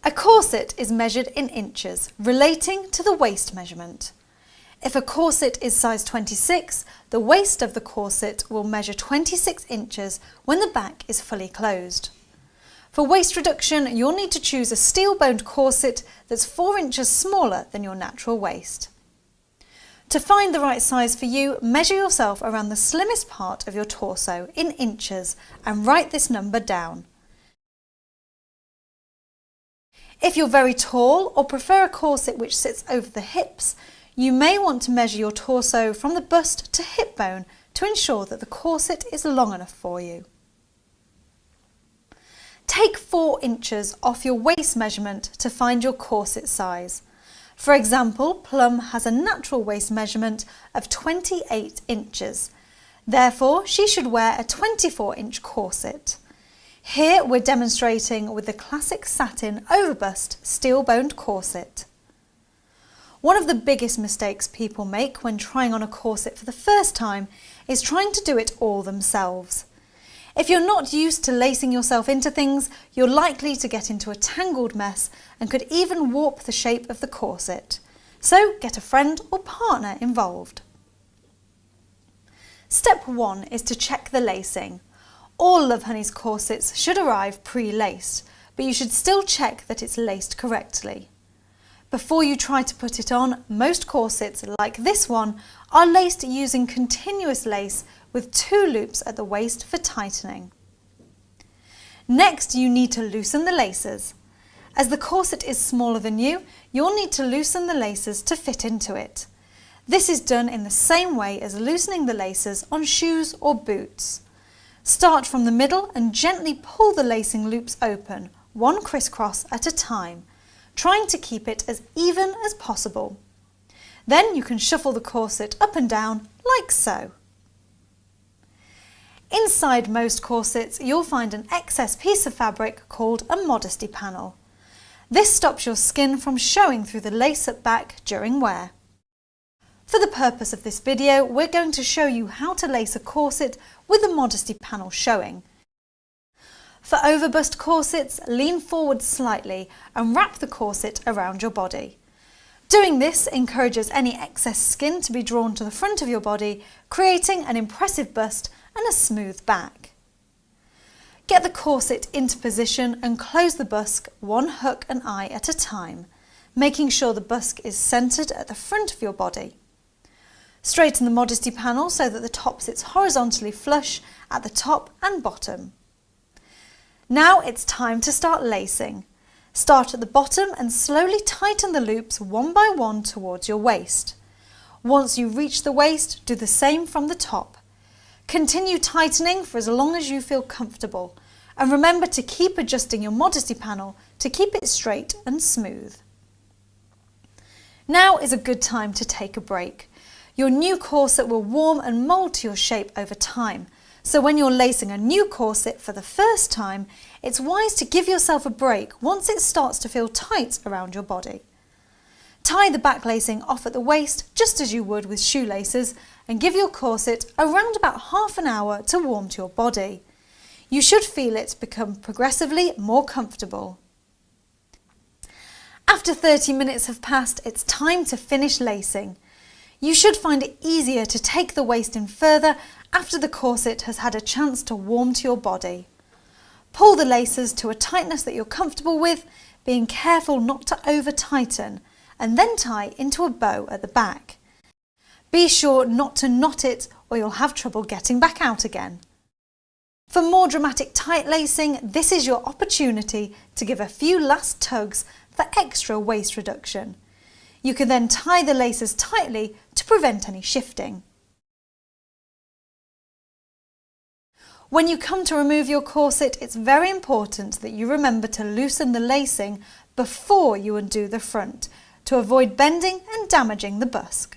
A corset is measured in inches, relating to the waist measurement. If a corset is size 26, the waist of the corset will measure 26 inches when the back is fully closed. For waist reduction, you'll need to choose a steel-boned corset that's 4 inches smaller than your natural waist. To find the right size for you, measure yourself around the slimmest part of your torso in inches and write this number down. If you're very tall or prefer a corset which sits over the hips, you may want to measure your torso from the bust to hip bone to ensure that the corset is long enough for you. Take 4 inches off your waist measurement to find your corset size. For example, Plum has a natural waist measurement of 28 inches. Therefore, she should wear a 24-inch corset. Here we're demonstrating with the classic satin overbust steel-boned corset. One of the biggest mistakes people make when trying on a corset for the first time is trying to do it all themselves. If you're not used to lacing yourself into things, you're likely to get into a tangled mess and could even warp the shape of the corset. So get a friend or partner involved. Step 1 is to check the lacing. All Love Honey's corsets should arrive pre-laced, but you should still check that it's laced correctly. Before you try to put it on, most corsets, like this one, are laced using continuous lace with 2 loops at the waist for tightening. Next, you need to loosen the laces. As the corset is smaller than you, you'll need to loosen the laces to fit into it. This is done in the same way as loosening the laces on shoes or boots. Start from the middle and gently pull the lacing loops open, one crisscross at a time, trying to keep it as even as possible. Then you can shuffle the corset up and down like so. Inside most corsets, you'll find an excess piece of fabric called a modesty panel. This stops your skin from showing through the lace at back during wear. For the purpose of this video, we're going to show you how to lace a corset with the modesty panel showing. For overbust corsets, lean forward slightly and wrap the corset around your body. Doing this encourages any excess skin to be drawn to the front of your body, creating an impressive bust and a smooth back. Get the corset into position and close the busk one hook and eye at a time, making sure the busk is centered at the front of your body. Straighten the modesty panel so that the top sits horizontally flush at the top and bottom. Now it's time to start lacing. Start at the bottom and slowly tighten the loops one by one towards your waist. Once you reach the waist, do the same from the top. Continue tightening for as long as you feel comfortable, and remember to keep adjusting your modesty panel to keep it straight and smooth. Now is a good time to take a break. Your new corset will warm and mould to your shape over time, so when you're lacing a new corset for the first time, it's wise to give yourself a break once it starts to feel tight around your body. Tie the back lacing off at the waist just as you would with shoelaces and give your corset around about half an hour to warm to your body. You should feel it become progressively more comfortable. After 30 minutes have passed, it's time to finish lacing. You should find it easier to take the waist in further after the corset has had a chance to warm to your body. Pull the laces to a tightness that you're comfortable with, being careful not to over-tighten, and then tie into a bow at the back. Be sure not to knot it or you'll have trouble getting back out again. For more dramatic tight lacing, this is your opportunity to give a few last tugs for extra waist reduction. You can then tie the laces tightly to prevent any shifting. When you come to remove your corset, it's very important that you remember to loosen the lacing before you undo the front to avoid bending and damaging the busk.